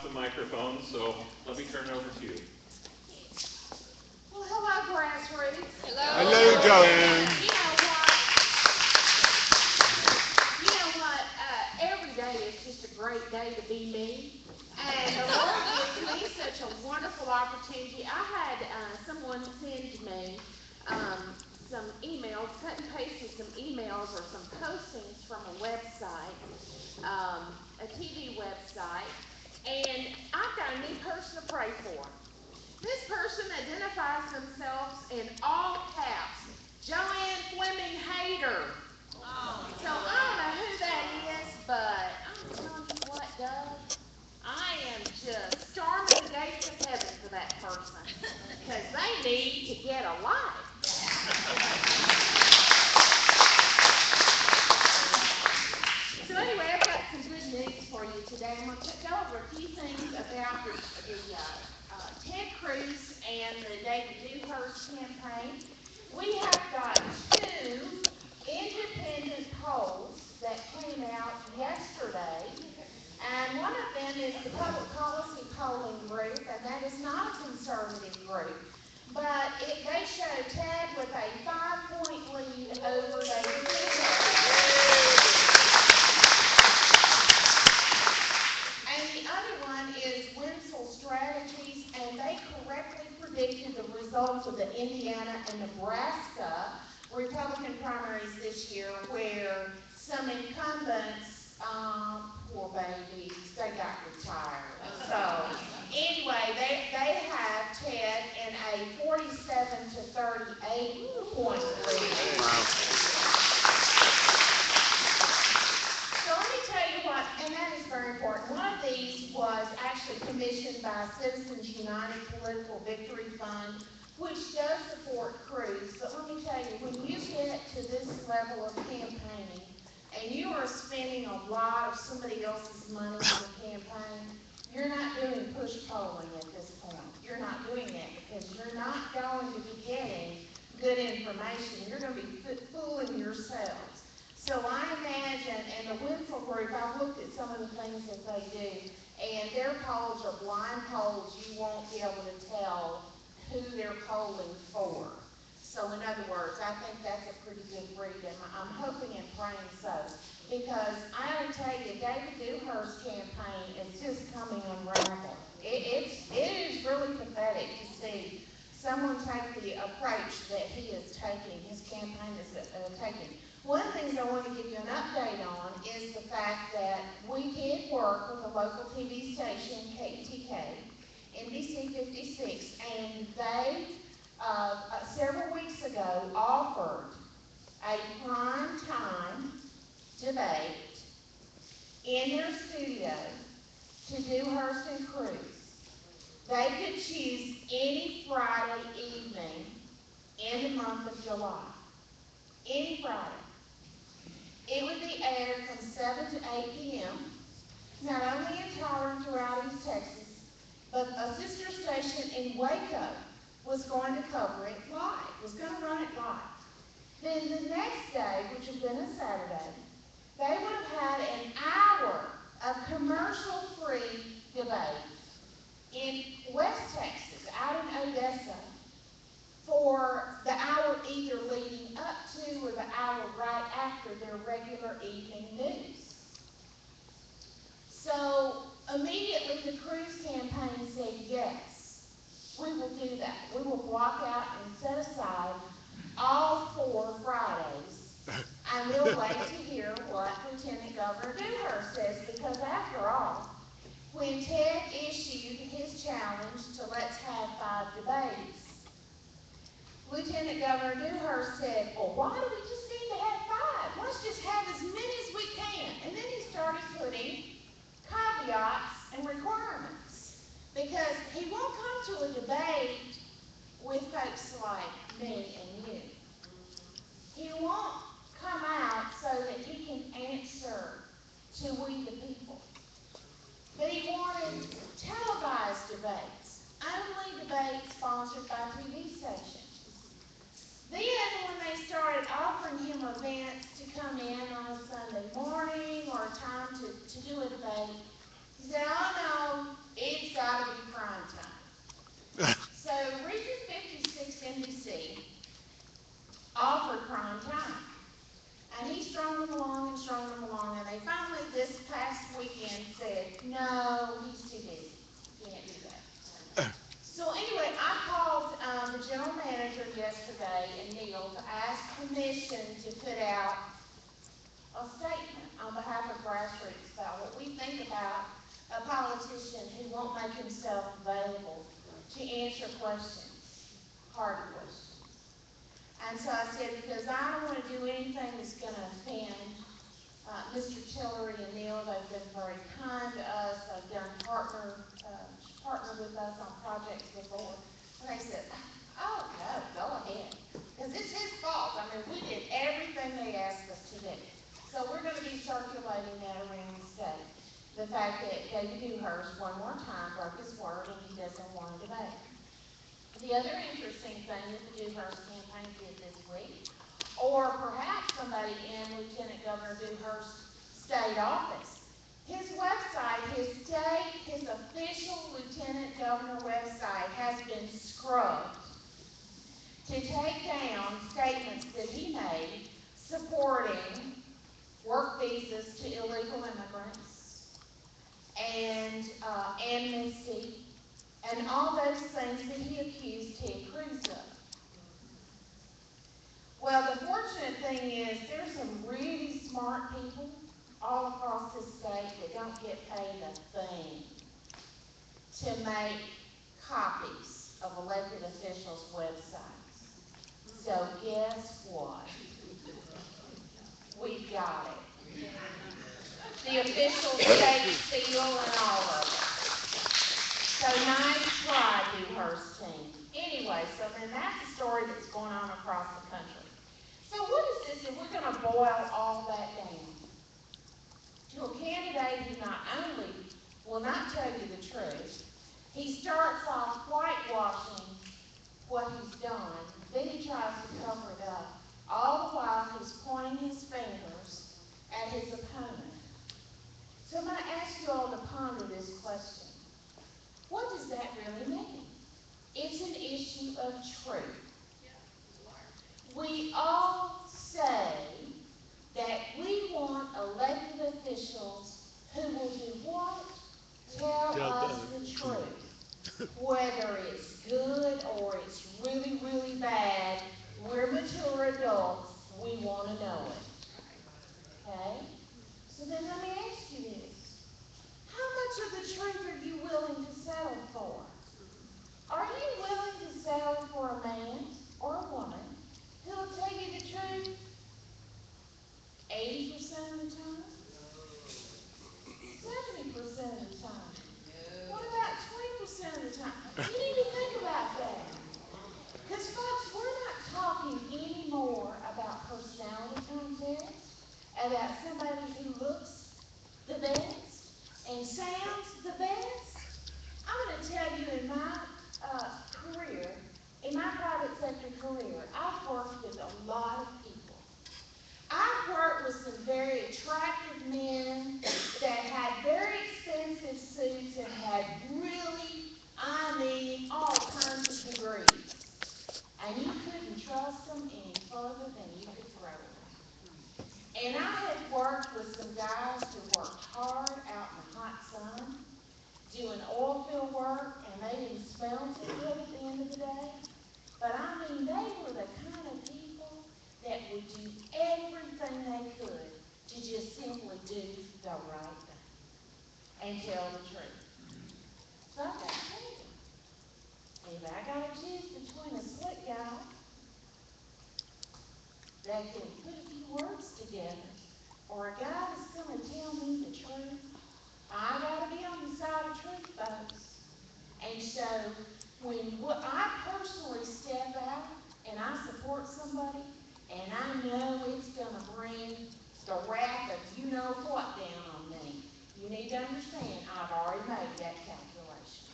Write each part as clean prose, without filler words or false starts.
the microphone, so let me turn it over to you. Well, hello, Grassroots. Hello, Joanne. Every day is just a great day to be me. And the Lord gives me such a wonderful opportunity. I had someone send me some emails, cut and pasted some emails or some postings from a website, a TV website, and I've got a new person to pray for. This person identifies themselves in all caps, Joanne Fleming Hater. So I don't know who that is, but I'm telling you what, Doug, I am just storming the gates of heaven for that person because they need to get a life. So anyway, I've got some good news for you today. I'm going to go over a few things about the Ted Cruz and the David Dewhurst campaign. We have got two independent polls that came out yesterday, and one of them is the Public Policy Polling Group, and that is not a conservative group, but they show Ted with a 5-point lead over David Dewhurst. And the other one is Winsell Strategies, and they correctly predicted the results of the Indiana and Nebraska Republican primaries this year, where some incumbents, poor babies, they got retired. So anyway, they have Ted in a 47 to 38 point lead. Wow. So let me tell you what, and that is very important. One of these was actually commissioned by Citizens United Political Victory Fund, which does support Cruz. But let me tell you, when you get to this level of campaigning, and you are spending a lot of somebody else's money on a campaign, you're not doing push polling at this point. You're not doing that because you're not going to be getting good information. You're going to be fooling yourselves. So I imagine, and the Winsell Group, I've looked at some of the things that they do, and their polls are blind polls. You won't be able to tell who they're polling for. So in other words, I think that's a pretty good read, and I'm hoping and praying so. Because I ought to tell you, David Dewhurst's campaign is just coming unraveled. It is really pathetic to see someone take the approach that he is taking, his campaign is taking. One of the things I want to give you an update on is the fact that we did work with a local TV station, KTK, NBC 56, and they, several weeks ago, offered a prime time debate in their studio to Dewhurst and Cruz. They could choose any Friday evening in the month of July. Any Friday. It would be aired from 7 to 8 p.m., not only in Tyler throughout East Texas, but a sister station in Waco was going to cover it live, was going to run it live. Then the next day, which had been a Saturday, they would have had an hour of commercial-free debate in West Texas, out in Odessa, for the hour either leading up to or the hour right after their regular evening news. So immediately the Cruz campaign said, yes, we will do that. We will block out and set aside all 4 Fridays, and we'll wait to hear what Lieutenant Governor Dewhurst says, because after all, when Ted issued his challenge to let's have 5 debates, Lieutenant Governor Dewhurst said, well, why do we just need to have 5? Let's just have as many as we can. And then he started putting caveats and requirements, because he won't come to a debate with folks like me and you. He won't come out so that he can answer to we the people. But he wanted televised debates, only debates sponsored by TV stations. Then when they started offering him events to come in on a Sunday morning or a time to do a debate, he said, oh no, to put out a statement on behalf of grassroots about what we think about a politician who won't make himself available to answer questions, hard questions. And so I said, because I don't want to do anything that's going to offend Mr. Tillery and Neil. They've been very kind to us. They've done partner with us on projects before. And they said, oh, no, go ahead. Because it's his fault. I mean, we did everything they asked us to do. So we're going to be circulating that around the state. The fact that David Dewhurst one more time broke his word and he doesn't want to debate. The other interesting thing that the Dewhurst campaign did this week, or perhaps somebody in Lieutenant Governor Dewhurst's state office, his website, his official Lieutenant Governor website has been scrubbed to take down statements that he made supporting work visas to illegal immigrants and amnesty and all those things that he accused Ted Cruz of. Well, the fortunate thing is there's some really smart people all across this state that don't get paid a thing to make copies of elected officials' websites. So guess what? We've got it. The official state seal and all of it. So nice try, Dewhurst team. Anyway, so then that's the story that's going on across the country. So what is this if we're going to boil all that down to a candidate who not only will not tell you the truth, he starts off whitewashing what he's done, then he tries to cover it up. All the while he's pointing his fingers at his opponent. So I'm going to ask you all to ponder this question. What does that really mean? It's an issue of truth. We all say that we want elected officials who will do what? Tell us the truth. Whether it's good or it's really, really bad, we're mature adults. We want to know it. Okay? So then let me ask you this. How much of the truth are you willing to settle for? Are you willing to settle for a man or a woman who will tell you the truth 80% of the time? 70% of the time? What about 20% of the time? You need to think about that. Because folks, we're not talking anymore about personality contests, about somebody who looks the best and sounds the best. I'm going to tell you in my career, in my private sector career, I've worked with a lot of people. I've worked with some very attractive men that had very expensive suits and had really, all kinds of degrees. And you couldn't trust them any further than you could throw them. And I have worked with some guys who worked hard out in the hot sun, doing oil field work, and they didn't smell too good at the end of the day. But I mean, they were the kind of people that would do everything they could to just simply do the right thing and tell the truth. So I got to tell you, if I got to choose between a slick guy that can put a few words together or a guy that's going to tell me the truth, I got to be on the side of truth, folks. And so when I personally step out and I support somebody and I know it's going to bring the wrath of you know what down on me, you need to understand I've already made that calculation.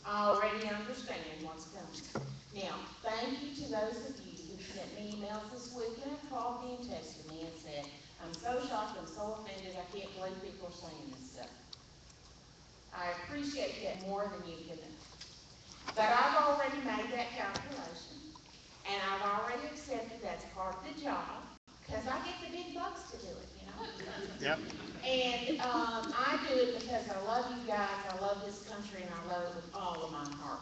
I already understand what's coming. Now, thank you to those of you who sent me emails this week and have called me and texted me and said, I'm so shocked, I'm so offended, I can't believe people are saying this stuff. I appreciate that more than you can know. But I've already made that calculation, and I've already accepted that's part of the job, because I get the big bucks to do it, you know? Yep. And I do it because I love you guys, I love this country, and I love it with all of my heart.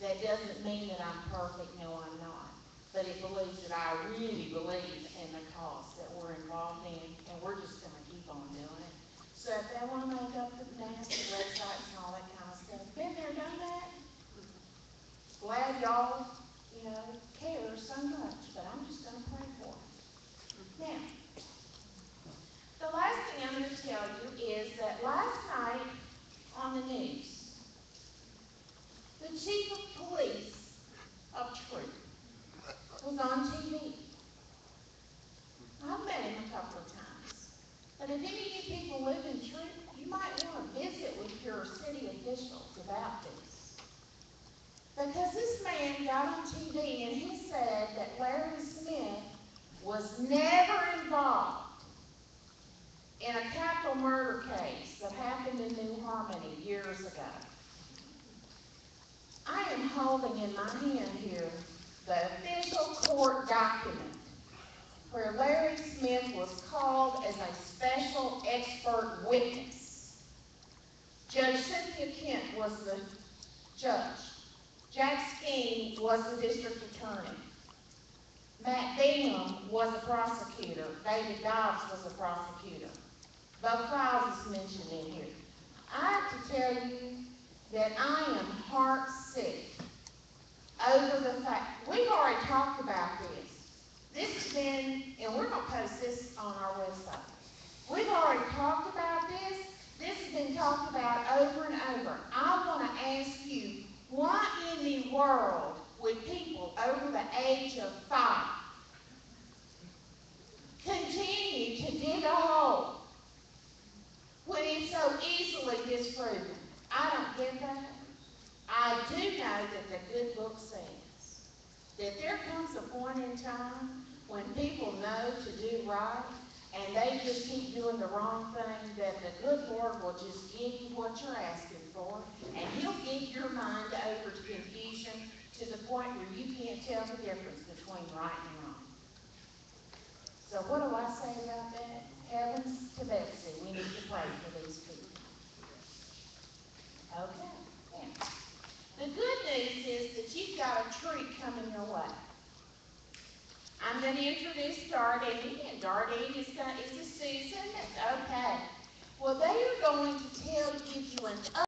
That doesn't mean that I'm perfect, no, I'm not. but it believes that I really believe in the cause that we're involved in, and we're just gonna keep on doing it. So if they wanna make up the nasty websites and all that kind of stuff, been there, done that. Glad y'all, care so much, but I'm just gonna pray for it. Now, the last thing I'm gonna tell you is that last night on the news, the chief of police of Truth was on TV. I've met him a couple of times. But if any of you people live in Truth, you might want to visit with your city officials about this. Because this man got on TV and he said that Larry Smith was never involved in a capital murder case that happened in New Harmony years ago. I am holding in my hand here the official court document where Larry Smith was called as a special expert witness. Judge Cynthia Kent was the judge. Jack Skeen was the district attorney. Matt Bingham was a prosecutor. David Dobbs was a prosecutor. Both files is mentioned in here. I have to tell you that I am heart sick over the fact, we've already talked about this. This has been, and we're going to post this on our website. We've already talked about this. This has been talked about over and over. I want to ask you, why in the world would people over the age of 5 continue to dig a hole when it's so easily disproven? I don't get that. I do know that the good book says that there comes a point in time when people know to do right and they just keep doing the wrong thing, that the good Lord will just give you what you're asking for, and He'll get your mind over to confusion to the point where you can't tell the difference between right and wrong. So what do I say about that? Heavens to Betsy, we need to pray for these people. Okay. Yeah. The good news is that you've got a treat coming your way. I'm going to introduce Dardine, and Dardine is a Susan. Okay. Well, they are going to give you an